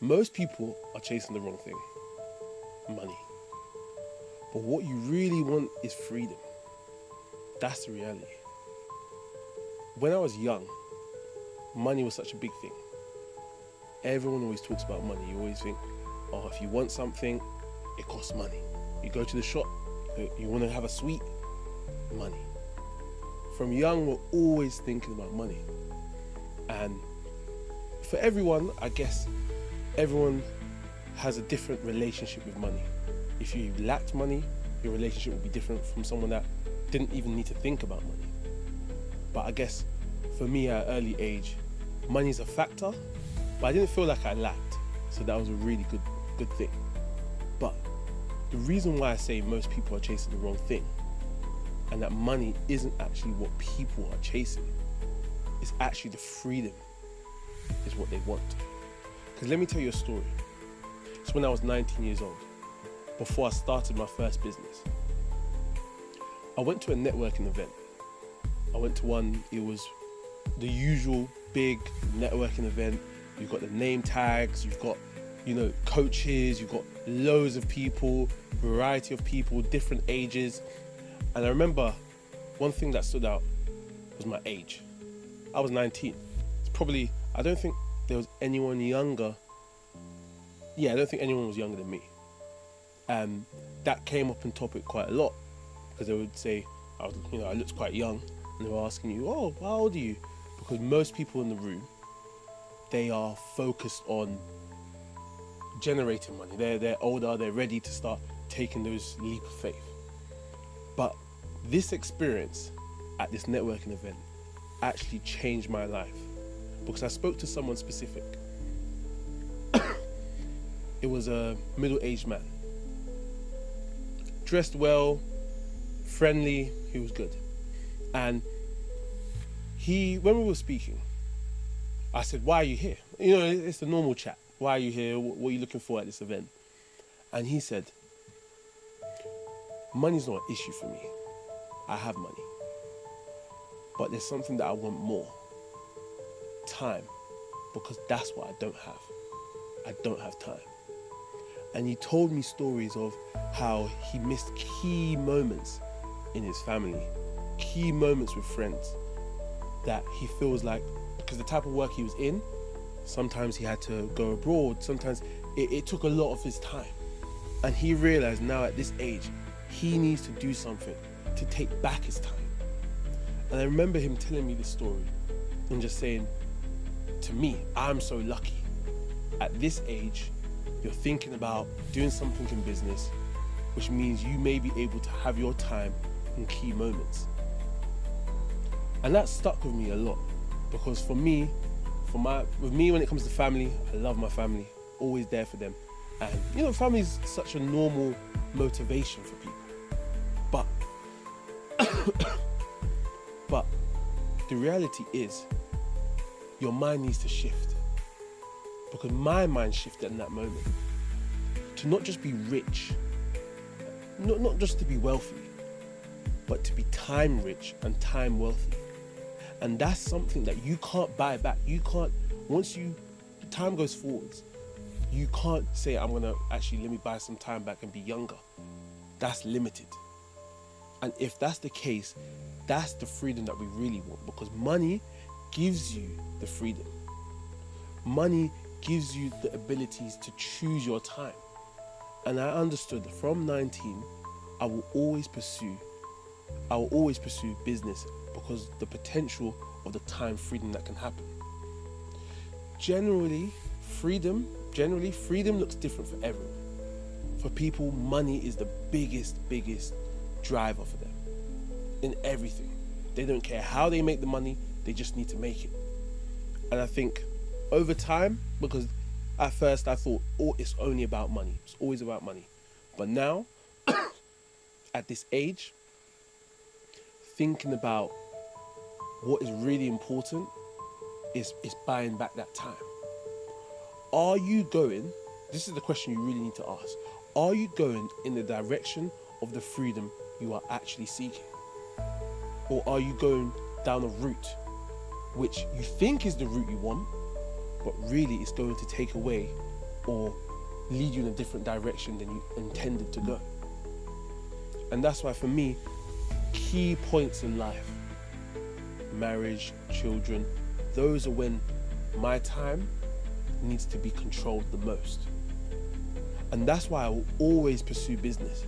Most people are chasing the wrong thing, money. But what you really want is freedom. That's the reality. When I was young, money was such a big thing. Everyone always talks about money. You always think, oh, if you want something, it costs money. You go to the shop, you want to have a sweet, money. From young, we're always thinking about money. And for everyone, I guess, everyone has a different relationship with money. If you lacked money, your relationship would be different from someone that didn't even need to think about money. But I guess for me at an early age, money is a factor, but I didn't feel like I lacked. So that was a really good thing. But the reason why I say most people are chasing the wrong thing, and that money isn't actually what people are chasing, it's actually the freedom is what they want. Because let me tell you a story. It's when I was 19 years old, before I started my first business. I went to a networking event. I went to one, it was the usual big networking event. You've got the name tags, you've got, coaches, you've got loads of people, variety of people, different ages. And I remember one thing that stood out was my age. I was 19. I don't think there was anyone younger. Yeah, I don't think anyone was younger than me. And that came up in topic quite a lot, because they would say, I looked quite young, and they were asking you, oh, how old are you? Because most people in the room, they are focused on generating money. They're older, they're ready to start taking those leap of faith. But this experience at this networking event actually changed my life, because I spoke to someone specific. It was a middle-aged man, dressed well, friendly, he was good. And when we were speaking, I said, why are you here? It's the normal chat. Why are you here? What are you looking for at this event? And he said, money's not an issue for me. I have money. But there's something that I want more. Time. Because that's what I don't have. I don't have time. And he told me stories of how he missed key moments in his family, key moments with friends, that he feels like, because the type of work he was in, sometimes he had to go abroad, sometimes it took a lot of his time. And he realized now at this age, he needs to do something to take back his time. And I remember him telling me this story and just saying, to me, I'm so lucky. At this age, you're thinking about doing something in business, which means you may be able to have your time in key moments. And that stuck with me a lot, because with me, when it comes to family, I love my family, always there for them. And family is such a normal motivation for people. But the reality is, your mind needs to shift. Because my mind shifted in that moment to not just be rich, not just to be wealthy, but to be time rich and time wealthy. And that's something that you can't buy back. You can't, time goes forwards, you can't say, let me buy some time back and be younger. That's limited. And if that's the case, that's the freedom that we really want, because money gives you the freedom. Money gives you the abilities to choose your time. And I understood that from 19, I will always pursue business, because the potential of the time freedom that can happen. Generally, freedom looks different for everyone. For people, money is the biggest driver for them in everything. They don't care how they make the money, they just need to make it. And I think over time, because at first I thought, it's only about money. It's always about money. But now, at this age, thinking about what is really important is buying back that time. Are you going, this is the question you really need to ask, are you going in the direction of the freedom you are actually seeking? Or are you going down a route which you think is the route you want, but really it's going to take away or lead you in a different direction than you intended to go. And that's why for me, key points in life, marriage, children, those are when my time needs to be controlled the most. And that's why I will always pursue business,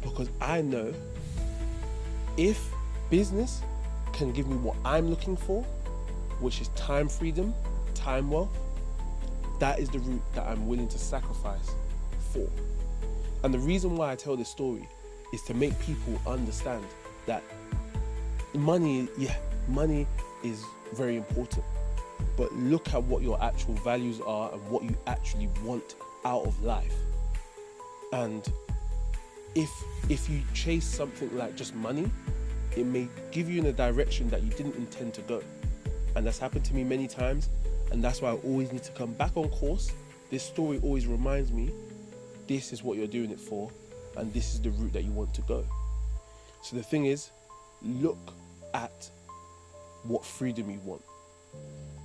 because I know if business can give me what I'm looking for, which is time freedom, time wealth, that is the route that I'm willing to sacrifice for. And the reason why I tell this story is to make people understand that money is very important, but look at what your actual values are and what you actually want out of life. And if you chase something like just money, it may give you in a direction that you didn't intend to go. And that's happened to me many times, and that's why I always need to come back on course. This story always reminds me, this is what you're doing it for, and this is the route that you want to go. So the thing is, look at what freedom you want,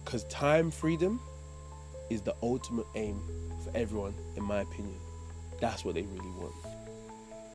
because time freedom is the ultimate aim for everyone, in my opinion. That's what they really want.